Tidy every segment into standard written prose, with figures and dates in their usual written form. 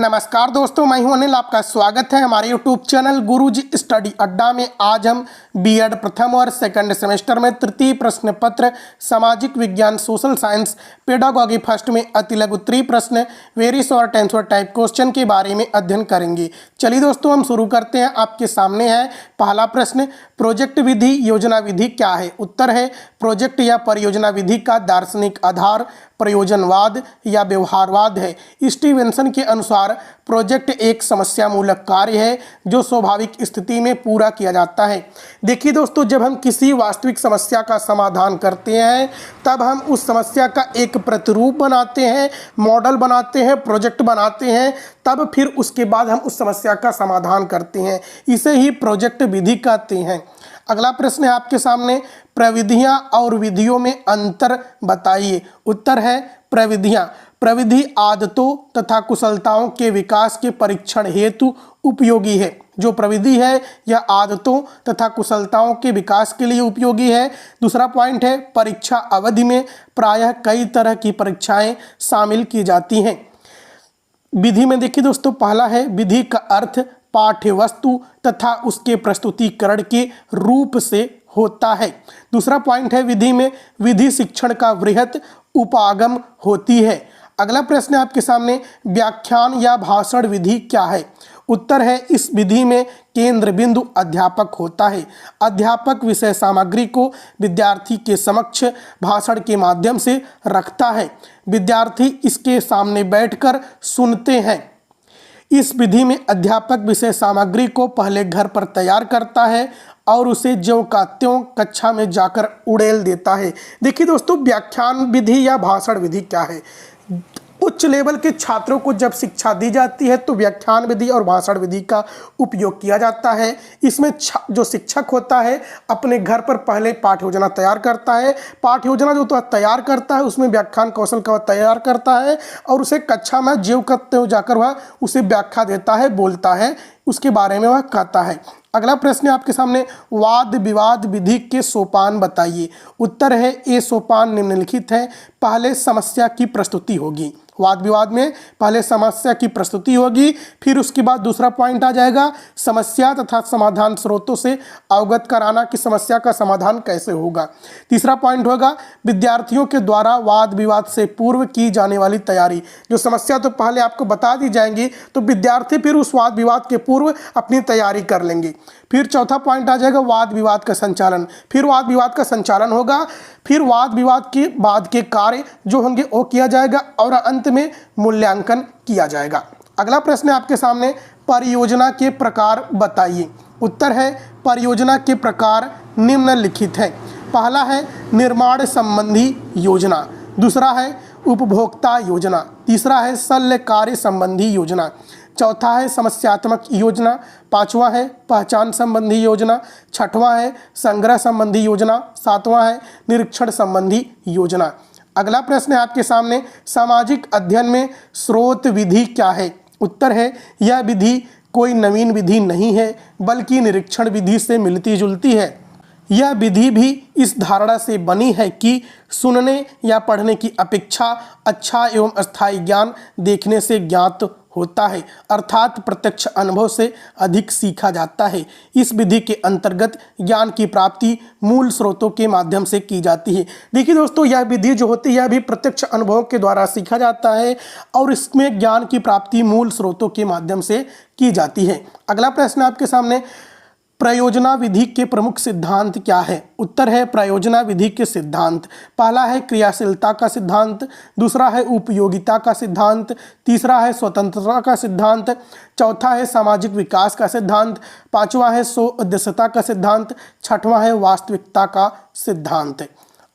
नमस्कार दोस्तों, मैं हूं अनिल। आपका स्वागत है हमारे YouTube चैनल गुरुजी स्टडी अड्डा में। आज हम बीएड प्रथम और सेकंड सेमेस्टर में तृतीय प्रश्न पत्र सामाजिक विज्ञान सोशल साइंस पेडागॉजी फर्स्ट में अति लघु उत्तरीय प्रश्न very short answer type question के बारे में अध्ययन करेंगे। चलिए दोस्तों, हम शुरू करते हैं। आपके सामने है पहला प्रश्न, प्रोजेक्ट विधि योजना विधि क्या है? उत्तर है प्रोजेक्ट या परियोजना विधि का दार्शनिक आधार प्रयोजनवाद या व्यवहारवाद है। स्टीवेंसन के अनुसार प्रोजेक्ट एक समस्या मूलक कार्य है जो स्वाभाविक स्थिति में पूरा किया जाता है। देखिए दोस्तों, जब हम किसी वास्तविक समस्या का समाधान करते हैं तब हम उस समस्या का एक प्रतिरूप बनाते हैं, मॉडल बनाते हैं, प्रोजेक्ट बनाते हैं, तब फिर उसके बाद हम उस समस्या का समाधान करते हैं। इसे ही प्रोजेक्ट विधि कहते हैं। अगला प्रश्न है आपके सामने, प्रविधियां और विधियों में अंतर बताइए। उत्तर है प्रविधियां। प्रविधि आदतों तथा कुशलताओं के विकास के परीक्षण हेतु उपयोगी है। जो प्रविधि है यह आदतों तथा कुशलताओं के विकास के लिए उपयोगी है। दूसरा पॉइंट है परीक्षा अवधि में प्रायः कई तरह की परीक्षाएं शामिल की जाती हैं। विधि में देखिए दोस्तों, पहला है विधि का अर्थ पाठ्य वस्तु तथा उसके प्रस्तुतिकरण के रूप से होता है। दूसरा पॉइंट है विधि में विधि शिक्षण का वृहत उपागम होती है। अगला प्रश्न है आपके सामने, व्याख्यान या भाषण विधि क्या है? उत्तर है इस विधि में केंद्र बिंदु अध्यापक होता है। अध्यापक विषय सामग्री को विद्यार्थी के समक्ष भाषण के माध्यम से रखता है। विद्यार्थी इसके सामने बैठकर सुनते हैं। इस विधि में अध्यापक विषय सामग्री को पहले घर पर तैयार करता है और उसे ज्यों का त्यों कक्षा में जाकर उड़ेल देता है। देखिए दोस्तों, व्याख्यान विधि या भाषण विधि क्या है? उच्च लेवल के छात्रों को जब शिक्षा दी जाती है तो व्याख्यान विधि और भाषण विधि का उपयोग किया जाता है। इसमें जो शिक्षक होता है अपने घर पर पहले पाठ्य योजना तैयार करता है। पाठ्य योजना जो तो तैयार करता है उसमें व्याख्यान कौशल का तैयार करता है और उसे कक्षा में ज्यों का त्यों जाकर वह उसे व्याख्या देता है, बोलता है, उसके बारे में वह कहता है। अगला प्रश्न है आपके सामने, वाद विवाद विधि के सोपान बताइए। उत्तर है ये सोपान निम्नलिखित है। पहले समस्या की प्रस्तुति होगी। वाद विवाद में पहले समस्या की प्रस्तुति होगी, फिर उसके बाद दूसरा पॉइंट आ जाएगा समस्या तथा समाधान स्रोतों से अवगत कराना कि समस्या का समाधान कैसे होगा। तीसरा पॉइंट होगा विद्यार्थियों के द्वारा वाद विवाद से पूर्व की जाने वाली तैयारी। जो समस्या तो पहले आपको बता दी जाएंगी तो विद्यार्थी फिर उस वाद विवाद के पूर्व अपनी तैयारी कर लेंगे। फिर चौथा पॉइंट आ जाएगा वाद विवाद का संचालन। फिर वाद विवाद का संचालन होगा, फिर वाद विवाद के बाद के कार्य जो होंगे वो किया जाएगा और अंत में मूल्यांकन किया जाएगा। अगला प्रश्न है आपके सामने, परियोजना के प्रकार बताइए। उत्तर है परियोजना के प्रकार निम्नलिखित है। पहला है निर्माण संबंधी योजना, दूसरा है उपभोक्ता योजना, तीसरा है शल्य कार्य संबंधी योजना, चौथा है समस्यात्मक योजना, पांचवा है पहचान संबंधी योजना, छठवां है संग्रह संबंधी योजना, सातवां है निरीक्षण संबंधी योजना। अगला प्रश्न है आपके सामने, सामाजिक अध्ययन में स्रोत विधि क्या है? उत्तर है यह विधि कोई नवीन विधि नहीं है बल्कि निरीक्षण विधि से मिलती जुलती है। यह विधि भी इस धारणा से बनी है कि सुनने या पढ़ने की अपेक्षा अच्छा एवं अस्थायी ज्ञान देखने से ज्ञात होता है, अर्थात प्रत्यक्ष अनुभव से अधिक सीखा जाता है। इस विधि के अंतर्गत ज्ञान की प्राप्ति मूल स्रोतों के माध्यम से की जाती है। देखिए दोस्तों, यह विधि जो होती है यह भी प्रत्यक्ष अनुभव के द्वारा सीखा जाता है और इसमें ज्ञान की प्राप्ति मूल स्रोतों के माध्यम से की जाती है। अगला प्रश्न आपके सामने, प्रयोजना विधि के प्रमुख सिद्धांत क्या है? उत्तर है प्रयोजना विधि के सिद्धांत। पहला है क्रियाशीलता का सिद्धांत, दूसरा है उपयोगिता का सिद्धांत, तीसरा है स्वतंत्रता का सिद्धांत, चौथा है सामाजिक विकास का सिद्धांत, पांचवा है सौउद्देश्यता का सिद्धांत, छठवां है वास्तविकता का सिद्धांत।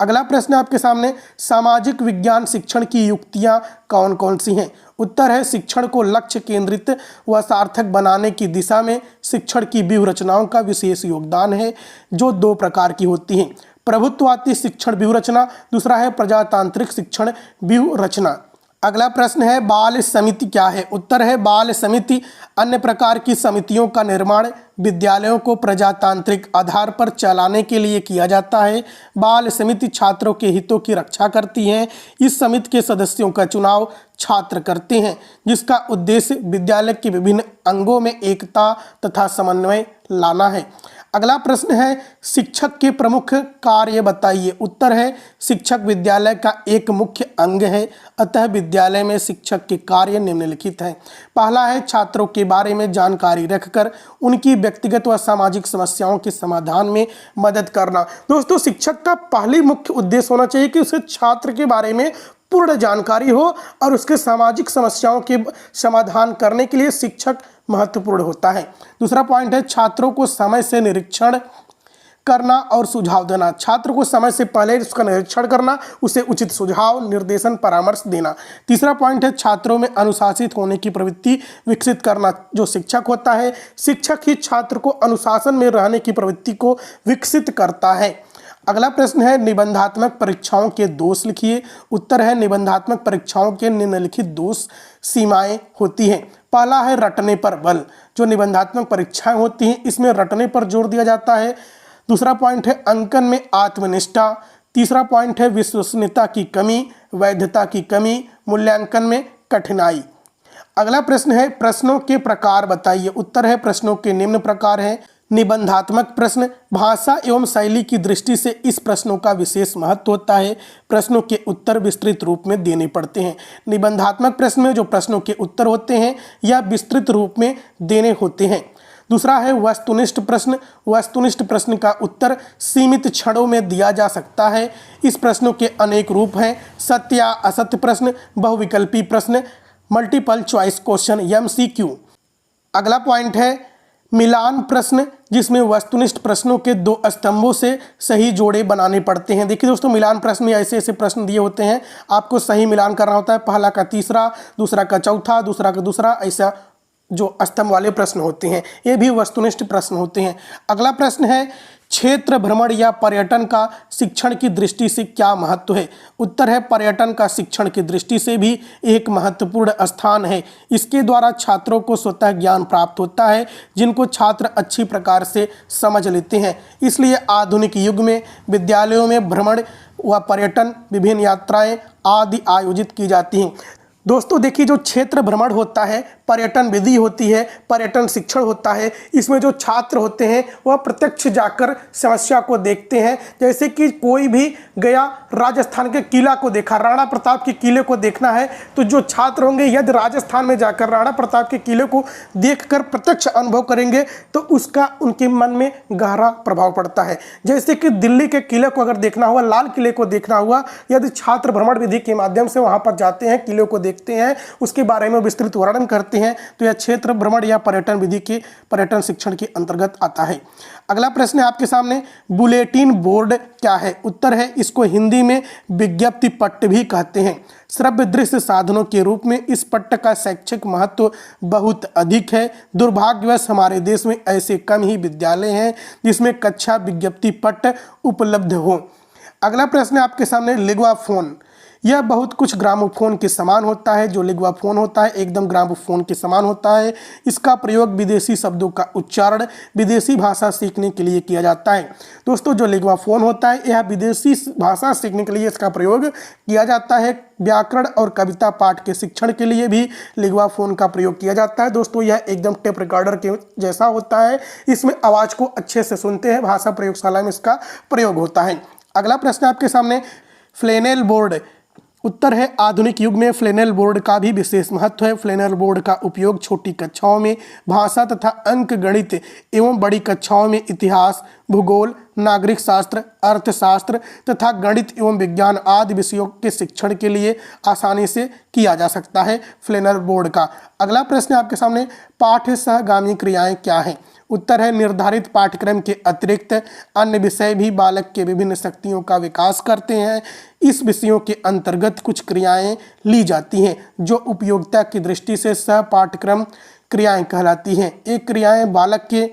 अगला प्रश्न आपके सामने, सामाजिक विज्ञान शिक्षण की युक्तियां कौन कौन सी हैं? उत्तर है शिक्षण को लक्ष्य केंद्रित व सार्थक बनाने की दिशा में शिक्षण की व्यूह रचनाओं का विशेष योगदान है, जो दो प्रकार की होती हैं। प्रभुत्ववादी शिक्षण व्यूह रचना, दूसरा है प्रजातांत्रिक शिक्षण व्यूह रचना। अगला प्रश्न है बाल समिति क्या है? उत्तर है बाल समिति अन्य प्रकार की समितियों का निर्माण विद्यालयों को प्रजातांत्रिक आधार पर चलाने के लिए किया जाता है। बाल समिति छात्रों के हितों की रक्षा करती है। इस समिति के सदस्यों का चुनाव छात्र करते हैं, जिसका उद्देश्य विद्यालय के विभिन्न अंगों में एकता तथा समन्वय लाना है। अगला प्रश्न है शिक्षक के प्रमुख कार्य बताइए। उत्तर है शिक्षक विद्यालय का एक मुख्य अंग है, अतः विद्यालय में शिक्षक के कार्य निम्नलिखित हैं। पहला है छात्रों के बारे में जानकारी रखकर उनकी व्यक्तिगत व सामाजिक समस्याओं के समाधान में मदद करना। दोस्तों, शिक्षक का पहली मुख्य उद्देश्य होना चाहिए कि उसे छात्र के बारे में पूर्ण जानकारी हो और उसके सामाजिक समस्याओं के समाधान करने के लिए शिक्षक महत्वपूर्ण होता है। दूसरा पॉइंट है छात्रों को समय से निरीक्षण करना और सुझाव देना। छात्र को समय से पहले उसका निरीक्षण करना, उसे उचित सुझाव, निर्देशन, परामर्श देना। तीसरा पॉइंट है छात्रों में अनुशासित होने की प्रवृत्ति विकसित करना। जो शिक्षक होता है, शिक्षक ही छात्र को अनुशासन में रहने की प्रवृत्ति को विकसित करता है। अगला प्रश्न है निबंधात्मक परीक्षाओं के दोष लिखिए। उत्तर है निबंधात्मक परीक्षाओं के निम्नलिखित दोष सीमाएं होती हैं। पहला है रटने पर बल। जो निबंधात्मक परीक्षाएं होती हैं इसमें रटने पर जोर दिया जाता है। दूसरा पॉइंट है अंकन में आत्मनिष्ठा। तीसरा पॉइंट है विश्वसनीयता की कमी, वैधता की कमी, मूल्यांकन में कठिनाई। अगला प्रश्न है प्रश्नों के प्रकार बताइए। उत्तर है प्रश्नों के निम्न प्रकार हैं। निबंधात्मक प्रश्न, भाषा एवं शैली की दृष्टि से इस प्रश्नों का विशेष महत्व होता है। प्रश्नों के उत्तर विस्तृत रूप में देने पड़ते हैं। निबंधात्मक प्रश्न में जो प्रश्नों के उत्तर होते हैं यह विस्तृत रूप में देने होते हैं। दूसरा है वस्तुनिष्ठ प्रश्न। वस्तुनिष्ठ प्रश्न का उत्तर सीमित क्षणों में दिया जा सकता है। इस प्रश्नों के अनेक रूप हैं। सत्य या असत्य प्रश्न, बहुविकल्पी प्रश्न, मल्टीपल चॉइस क्वेश्चन, MCQ। अगला पॉइंट है मिलान प्रश्न, जिसमें वस्तुनिष्ठ प्रश्नों के दो स्तंभों से सही जोड़े बनाने पड़ते हैं। देखिए दोस्तों, मिलान प्रश्न में ऐसे ऐसे प्रश्न दिए होते हैं, आपको सही मिलान करना होता है। पहला का तीसरा, दूसरा का चौथा, दूसरा का दूसरा, ऐसा जो स्तंभ वाले प्रश्न होते हैं ये भी वस्तुनिष्ठ प्रश्न होते हैं। अगला प्रश्न है क्षेत्र भ्रमण या पर्यटन का शिक्षण की दृष्टि से क्या महत्व है। उत्तर है पर्यटन का शिक्षण की दृष्टि से भी एक महत्वपूर्ण स्थान है। इसके द्वारा छात्रों को स्वतः ज्ञान प्राप्त होता है, जिनको छात्र अच्छी प्रकार से समझ लेते हैं। इसलिए आधुनिक युग में विद्यालयों में भ्रमण व पर्यटन, विभिन्न यात्राएं आदि आयोजित की जाती हैं। दोस्तों देखिए, जो क्षेत्र भ्रमण होता है, पर्यटन विधि होती है, पर्यटन शिक्षण होता है, इसमें जो छात्र होते हैं वह प्रत्यक्ष जाकर समस्या को देखते हैं। जैसे कि कोई भी गया राजस्थान के किला को देखा, राणा प्रताप के किले को देखना है, तो जो छात्र होंगे यदि राजस्थान में जाकर राणा प्रताप के किले को देखकर प्रत्यक्ष अनुभव करेंगे तो उसका उनके मन में गहरा प्रभाव पड़ता है। जैसे कि दिल्ली के किले को अगर देखना हुआ, लाल किले को देखना हुआ, यदि छात्र भ्रमण विधि के माध्यम से वहाँ पर जाते हैं, किले को देखते हैं, उसके बारे में विस्तृत वर्णन करते हैं, तो यह क्षेत्र भ्रमण या पर्यटन विधि के पर्यटन शिक्षण के अंतर्गत आता है। अगला प्रश्न है आपके सामने, बुलेटिन बोर्ड क्या है। उत्तर है इसको हिंदी में विज्ञप्ति पट्ट भी कहते हैं। श्रव्य दृश्य साधनों के रूप में इस पट्ट का शैक्षिक महत्व बहुत अधिक है। दुर्भाग्यवश हमारे देश में ऐसे कम ही विद्यालय हैं जिसमें कक्षा विज्ञप्ति पट्ट उपलब्ध हो। अगला प्रश्न है आपके सामने, लिग्वाफोन। यह बहुत कुछ ग्रामोफोन के समान होता है। जो लिग्वाफोन होता है एकदम ग्रामोफोन के समान होता है। इसका प्रयोग विदेशी शब्दों का उच्चारण, विदेशी भाषा सीखने के लिए किया जाता है। दोस्तों, जो लिग्वाफोन होता है यह विदेशी भाषा सीखने के लिए इसका प्रयोग किया जाता है। व्याकरण और कविता पाठ के शिक्षण के लिए भी लिग्वाफोन का प्रयोग किया जाता है। दोस्तों, यह एकदम टेप रिकॉर्डर के जैसा होता है। इसमें आवाज़ को अच्छे से सुनते हैं। भाषा प्रयोगशाला में इसका प्रयोग होता है। अगला प्रश्न आपके सामने, फ्लैनेल बोर्ड। उत्तर है आधुनिक युग में फ्लैनेल बोर्ड का भी विशेष महत्व है। फ्लैनेल बोर्ड का उपयोग छोटी कक्षाओं में भाषा तथा अंक गणित एवं बड़ी कक्षाओं में इतिहास, भूगोल, नागरिक शास्त्र, अर्थशास्त्र तथा गणित एवं विज्ञान आदि विषयों के शिक्षण के लिए आसानी से किया जा सकता है फ्लैनेल बोर्ड का। अगला प्रश्न आपके सामने, पाठ्य सहगामी क्रियाएं क्या हैं। उत्तर है निर्धारित पाठ्यक्रम के अतिरिक्त अन्य विषय भी बालक के विभिन्न शक्तियों का विकास करते हैं। इस विषयों के अंतर्गत कुछ क्रियाएं ली जाती हैं जो उपयोगिता की दृष्टि से सह पाठ्यक्रम क्रियाएं कहलाती हैं। ये क्रियाएं बालक के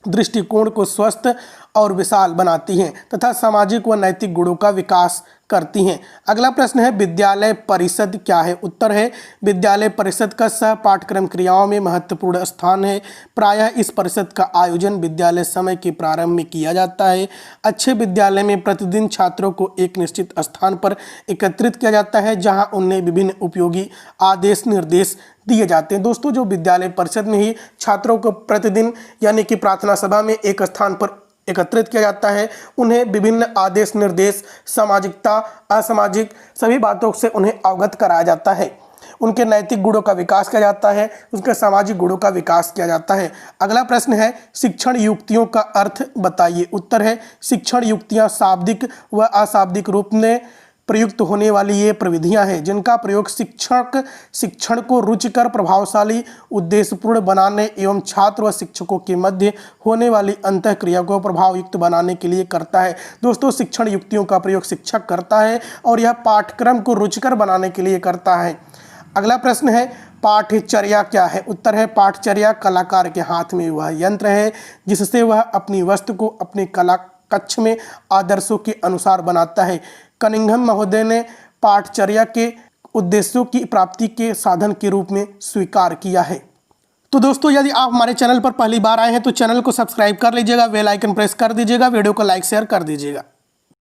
दृष्टिकोण को स्वस्थ और विशाल बनाती हैं तथा सामाजिक व नैतिक गुणों का विकास करती हैं। अगला प्रश्न है विद्यालय परिषद क्या है? उत्तर है विद्यालय परिषद का सह पाठ्यक्रम क्रियाओं में महत्वपूर्ण स्थान है। प्रायः इस परिषद का आयोजन विद्यालय समय के प्रारंभ में किया जाता है। अच्छे विद्यालय में प्रतिदिन छात्रों को एक निश्चित स्थान पर एकत्रित किया जाता है जहां उन्हें विभिन्न उपयोगी आदेश निर्देश दिए जाते हैं। दोस्तों, जो विद्यालय परिषद में ही छात्रों को प्रतिदिन यानी कि प्रार्थना सभा में एक स्थान पर एकत्रित किया जाता है, उन्हें विभिन्न आदेश निर्देश, सामाजिकता, असामाजिक सभी बातों से उन्हें अवगत कराया जाता है। उनके नैतिक गुणों का विकास किया जाता है, उनके सामाजिक गुणों का विकास किया जाता है। अगला प्रश्न है शिक्षण युक्तियों का अर्थ बताइए। उत्तर है शिक्षण युक्तियाँ शाब्दिक व अशाब्दिक रूप में प्रयुक्त होने वाली ये प्रविधियां हैं जिनका प्रयोग शिक्षक शिक्षण को रुचिकर, प्रभावशाली, उद्देश्यपूर्ण बनाने एवं छात्र व शिक्षकों के मध्य होने वाली अंतःक्रिया को प्रभावयुक्त बनाने के लिए करता है। दोस्तों, शिक्षण युक्तियों का प्रयोग शिक्षक करता है और यह पाठ्यक्रम को रुचिकर बनाने के लिए करता है। अगला प्रश्न है पाठचर्या क्या है? उत्तर है पाठचर्या कलाकार के हाथ में वह यंत्र है जिससे वह अपनी वस्तु को अपने कला कक्ष में आदर्शों के अनुसार बनाता है। कनिंघम महोदय ने पाठचर्या के उद्देश्यों की प्राप्ति के साधन के रूप में स्वीकार किया है। तो दोस्तों, यदि आप हमारे चैनल पर पहली बार आए हैं तो चैनल को सब्सक्राइब कर लीजिएगा, बेल आइकन प्रेस कर दीजिएगा, वीडियो को लाइक शेयर कर दीजिएगा।